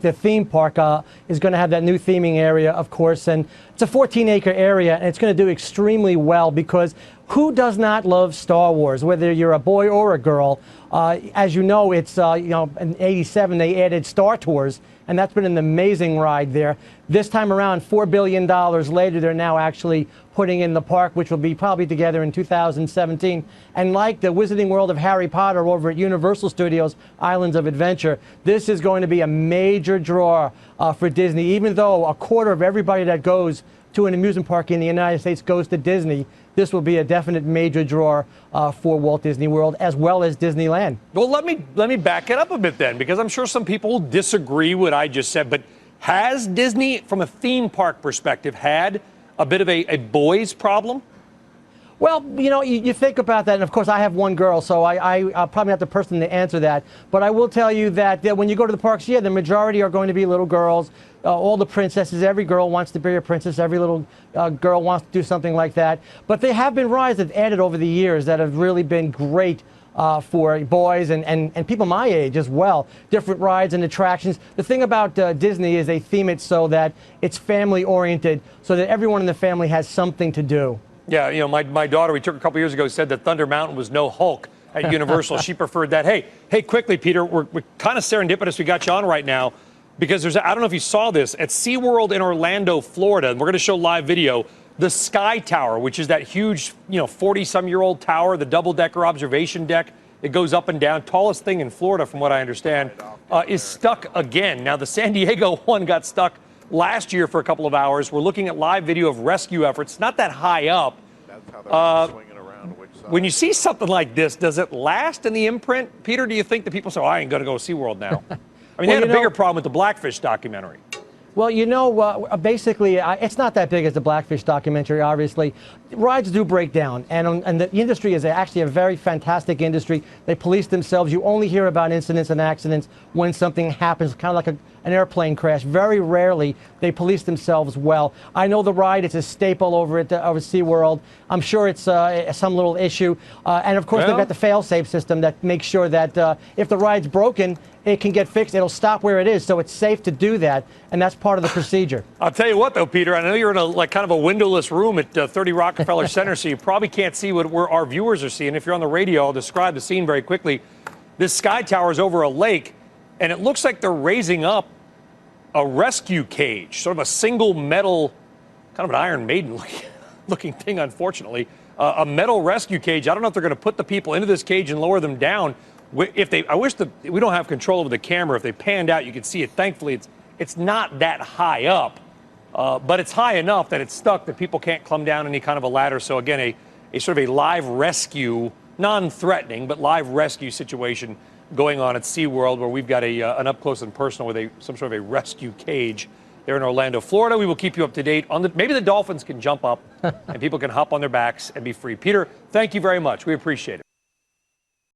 The theme park is going to have that new theming area, of course, and it's a 14-acre area, and it's going to do extremely well because who does not love Star Wars, whether you're a boy or a girl? As you know, it's in '87 they added Star Tours, and that's been an amazing ride there. This time around, $4 billion later, they're now actually putting in the park, which will be probably together in 2017. And like the Wizarding World of Harry Potter over at Universal Studios Islands of Adventure, this is going to be a major draw for Disney. Even though a quarter of everybody that goes to an amusement park in the United States goes to Disney, this will be a definite major draw for Walt Disney World as well as Disneyland. Well, let me back it up a bit then, because I'm sure some people disagree with what I just said. But has Disney, from a theme park perspective, had a bit of a boys' problem? Well, you think about that, and of course I have one girl, so I'm probably not the person to answer that. But I will tell you that when you go to the parks, yeah, the majority are going to be little girls. All the princesses, every girl wants to be a princess, every little girl wants to do something like that. But there have been rides that added over the years that have really been great for boys and people my age as well. Different rides and attractions. The thing about Disney is they theme it so that it's family oriented, so that everyone in the family has something to do. Yeah, my daughter, we took a couple years ago, said that Thunder Mountain was no Hulk at Universal. She preferred that. Hey, quickly, Peter, we're kind of serendipitous we got you on right now, because I don't know if you saw this, at SeaWorld in Orlando, Florida, and we're going to show live video, the Sky Tower, which is that huge, 40-some-year-old tower, the double-decker observation deck, it goes up and down, tallest thing in Florida from what I understand, is stuck again. Now, the San Diego one got stuck last year for a couple of hours. We're looking at live video of rescue efforts. Not that high up. That's how they're swinging around. When you see something like this, does it last in the imprint? Peter, do you think that people say, I ain't going to go to SeaWorld now? I mean, they had a bigger problem with the Blackfish documentary. Well, basically, it's not that big as the Blackfish documentary, obviously. Rides do break down, and the industry is actually a very fantastic industry. They police themselves. You only hear about incidents and accidents when something happens, kind of like an airplane crash. Very rarely they police themselves well. I know the ride, it's a staple over at SeaWorld. I'm sure it's some little issue. And of course, they've got the fail-safe system that makes sure that if the ride's broken, it can get fixed. It'll stop where it is, so it's safe to do that, and that's part of the procedure. I'll tell you what, though, Peter, I know you're in a kind of a windowless room at 30 Rockefeller Center, so you probably can't see what our viewers are seeing. If you're on the radio, I'll describe the scene very quickly. This Sky Tower is over a lake, and it looks like they're raising up a rescue cage, sort of a single metal, kind of an Iron Maiden looking thing, unfortunately, a metal rescue cage. I don't know if they're going to put the people into this cage and lower them down. I wish that we don't have control over the camera. If they panned out, you could see it. Thankfully, it's not that high up, but it's high enough that it's stuck that people can't climb down any kind of a ladder. So again, a sort of a live rescue, non-threatening, but live rescue situation going on at SeaWorld, where we've got an up close and personal with some sort of a rescue cage there in Orlando, Florida. We will keep you up to date on maybe the dolphins can jump up and people can hop on their backs and be free. Peter, thank you very much. We appreciate it.